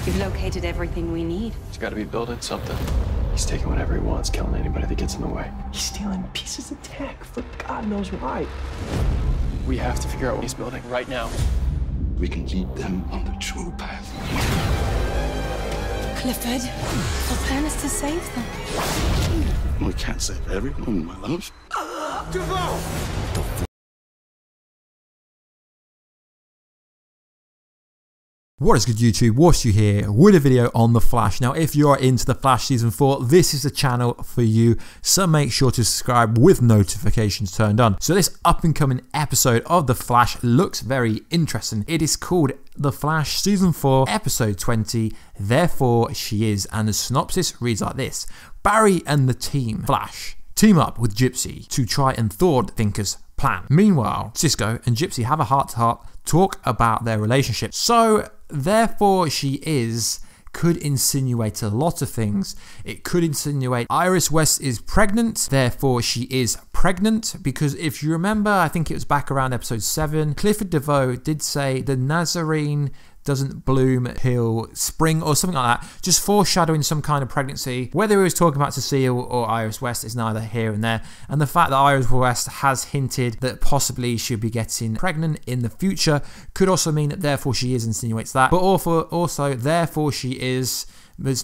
You've located everything we need. He's got to be building something. He's taking whatever he wants, killing anybody that gets in the way. He's stealing pieces of tech for God knows why. We have to figure out what he's building right now. We can lead them on the true path. Clifford, the plan is to save them. We can't save everyone, my love. What is good, YouTube? Warstu here with a video on The Flash. Now, if you are into The Flash Season 4, this is the channel for you, so make sure to subscribe with notifications turned on. So this up-and-coming episode of The Flash looks very interesting. It is called The Flash Season 4, Episode 20, Therefore She Is, and the synopsis reads like this. Barry and the team, Flash, team up with Gypsy to try and thwart Thinker's plan. Meanwhile, Cisco and Gypsy have a heart-to-heart talk about their relationship. So, therefore she is could insinuate a lot of things. It could insinuate Iris West is pregnant, therefore she is pregnant, because if you remember, I think it was back around episode 7, Clifford DeVoe did say the Nazarene doesn't bloom till spring or something like that, just foreshadowing some kind of pregnancy. Whether he was talking about Cecile or Iris West is neither here and there, and the fact that Iris West has hinted that possibly she'll be getting pregnant in the future could also mean that therefore she is insinuates that, but also therefore she is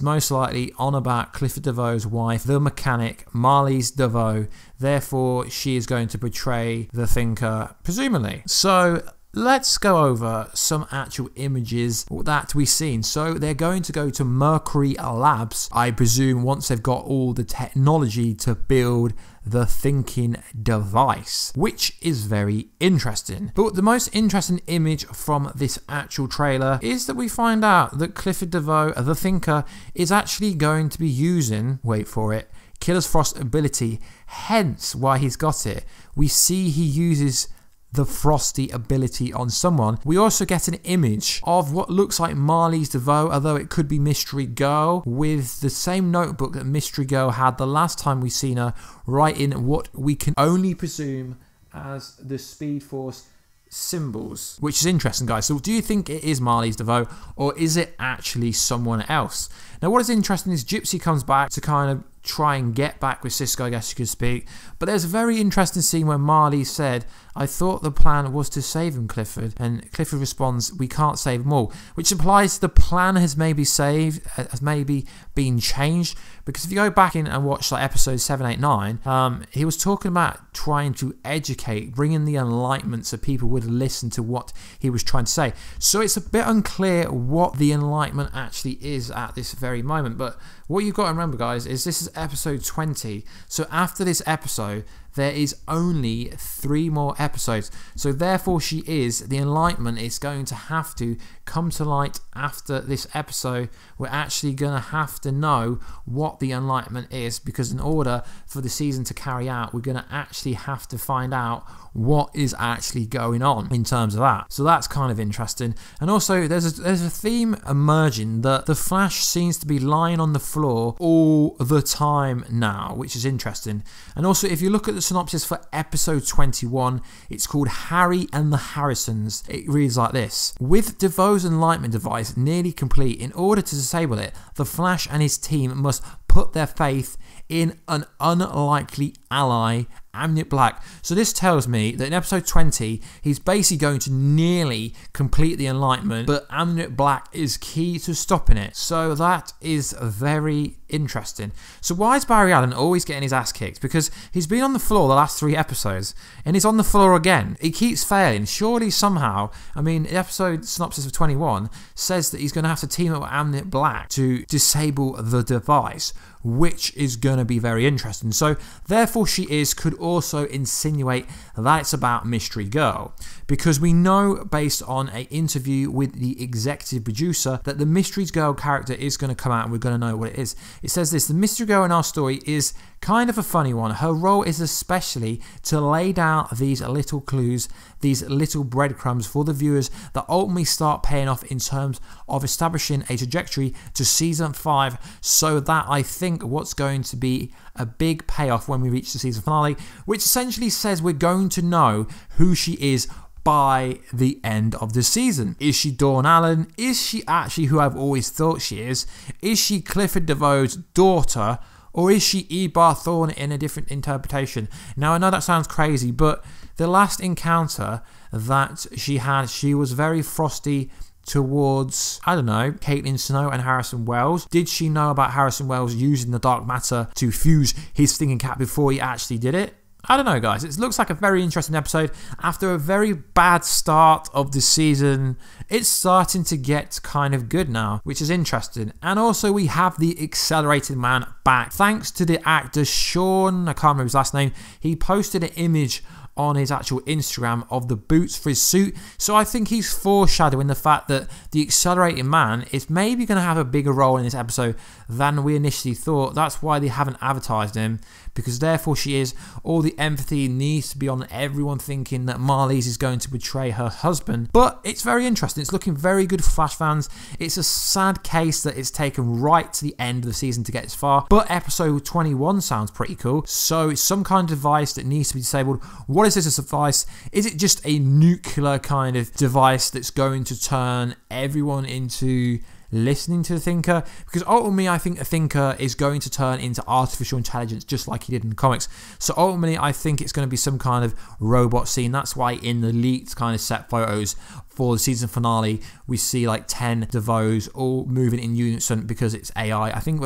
most likely on about Clifford DeVoe's wife, the mechanic, Marlies DeVoe, therefore she is going to betray the Thinker, presumably. So let's go over some actual images that we've seen. So they're going to go to Mercury Labs, I presume, once they've got all the technology to build the thinking device, which is very interesting. But the most interesting image from this actual trailer is that we find out that Clifford DeVoe, the Thinker, is actually going to be using, wait for it, Killer's Frost ability, hence why he's got it. We see he uses the Frosty ability on someone. We also get an image of what looks like Marlies DeVoe, although it could be Mystery Girl, with the same notebook that Mystery Girl had the last time we seen her, writing what we can only presume as the Speed Force symbols, which is interesting, guys. So do you think it is Marlies DeVoe, or is it actually someone else? Now, what is interesting is Gypsy comes back to kind of try and get back with Cisco, I guess you could speak. But there's a very interesting scene where Marley said, I thought the plan was to save him, Clifford. And Clifford responds, we can't save them all, which implies the plan has maybe been changed. Because if you go back in and watch like episodes 7, 8, 9, he was talking about trying to educate, bringing the enlightenment so people would listen to what he was trying to say. So it's a bit unclear what the enlightenment actually is at this very moment. But what you've got to remember, guys, is this is episode 20. So after this episode, there is only 3 more episodes. So therefore she is, the enlightenment is going to have to come to light after this episode. We're actually going to have to know what the enlightenment is, because in order for the season to carry out, we're going to actually have to find out what is actually going on in terms of that. So that's kind of interesting. And also there's a theme emerging that the Flash seems to be lying on the floor all the time now, which is interesting. And also if you look at the synopsis for episode 21, it's called Harry and the Harrisons. It reads like this. With DeVoe's enlightenment device nearly complete, in order to disable it, the Flash and his team must put their faith in an unlikely ally, Amnit Black. So this tells me that in episode 20, he's basically going to nearly complete the enlightenment, but Amnit Black is key to stopping it. So that is very interesting. So why is Barry Allen always getting his ass kicked? Because he's been on the floor the last 3 episodes, and he's on the floor again. He keeps failing. Surely somehow, I mean, the episode synopsis of 21 says that he's going to have to team up with Amnit Black to disable the device, which is going to be very interesting. So therefore she is could also insinuate that it's about Mystery Girl, because we know based on an interview with the executive producer that the Mystery Girl character is going to come out and we're going to know what it is. It says this: the Mystery Girl in our story is kind of a funny one. Her role is especially to lay down these little clues, these little breadcrumbs for the viewers that ultimately start paying off in terms of establishing a trajectory to season 5, so that I think what's going to be a big payoff when we reach the season finale, which essentially says we're going to know who she is by the end of the season. Is she Dawn Allen? Is she actually who I've always thought she is? Is she Clifford DeVoe's daughter? Or is she Ebar Thorne in a different interpretation? Now, I know that sounds crazy, but the last encounter that she had, she was very frosty towards, I don't know, Caitlin Snow and Harrison Wells. Did she know about Harrison Wells using the dark matter to fuse his stinging cat before he actually did it? I don't know, guys. It looks like a very interesting episode. After a very bad start of the season, it's starting to get kind of good now, which is interesting. And also, we have the Accelerated Man back. Thanks to the actor Sean, I can't remember his last name, he posted an image on his actual Instagram of the boots for his suit. So I think he's foreshadowing the fact that the Accelerated Man is maybe going to have a bigger role in this episode than we initially thought. That's why they haven't advertised him, because therefore she is, all the empathy needs to be on everyone thinking that Marlies is going to betray her husband. But it's very interesting. It's looking very good for Flash fans. It's a sad case that it's taken right to the end of the season to get this far. But episode 21 sounds pretty cool. So it's some kind of device that needs to be disabled. What is this a device? Is it just a nuclear kind of device that's going to turn everyone into listening to the Thinker? Because ultimately I think a Thinker is going to turn into artificial intelligence just like he did in the comics. So ultimately I think it's going to be some kind of robot scene. That's why in the leaked kind of set photos for the season finale we see like 10 DeVoes all moving in unison because it's AI. I think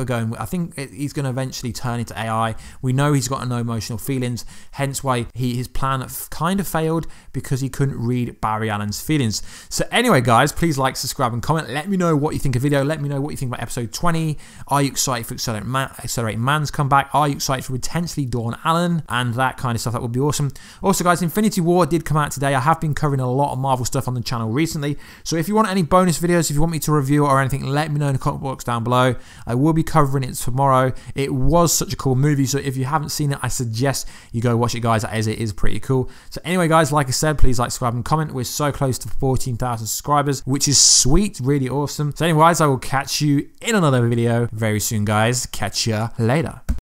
he's going to eventually turn into AI. We know he's got no emotional feelings, hence why his plan kind of failed, because he couldn't read Barry Allen's feelings. So anyway, guys, please like, subscribe and comment. Let me know what you think of the video. Let me know what you think about episode 20. Are you excited for Accelerated Man's comeback? Are you excited for potentially Dawn Allen and that kind of stuff? That would be awesome. Also, guys, Infinity War did come out today. I have been covering a lot of Marvel stuff on the channel recently, so if you want any bonus videos, if you want me to review or anything, let me know in the comment box down below. I will be covering it tomorrow. It was such a cool movie, so if you haven't seen it, I suggest you go watch it, guys, as it is pretty cool. So anyway, guys, like I said, please like, subscribe and comment. We're so close to 14,000 subscribers, which is sweet, really awesome. So anyways, I will catch you in another video very soon, guys. Catch ya later.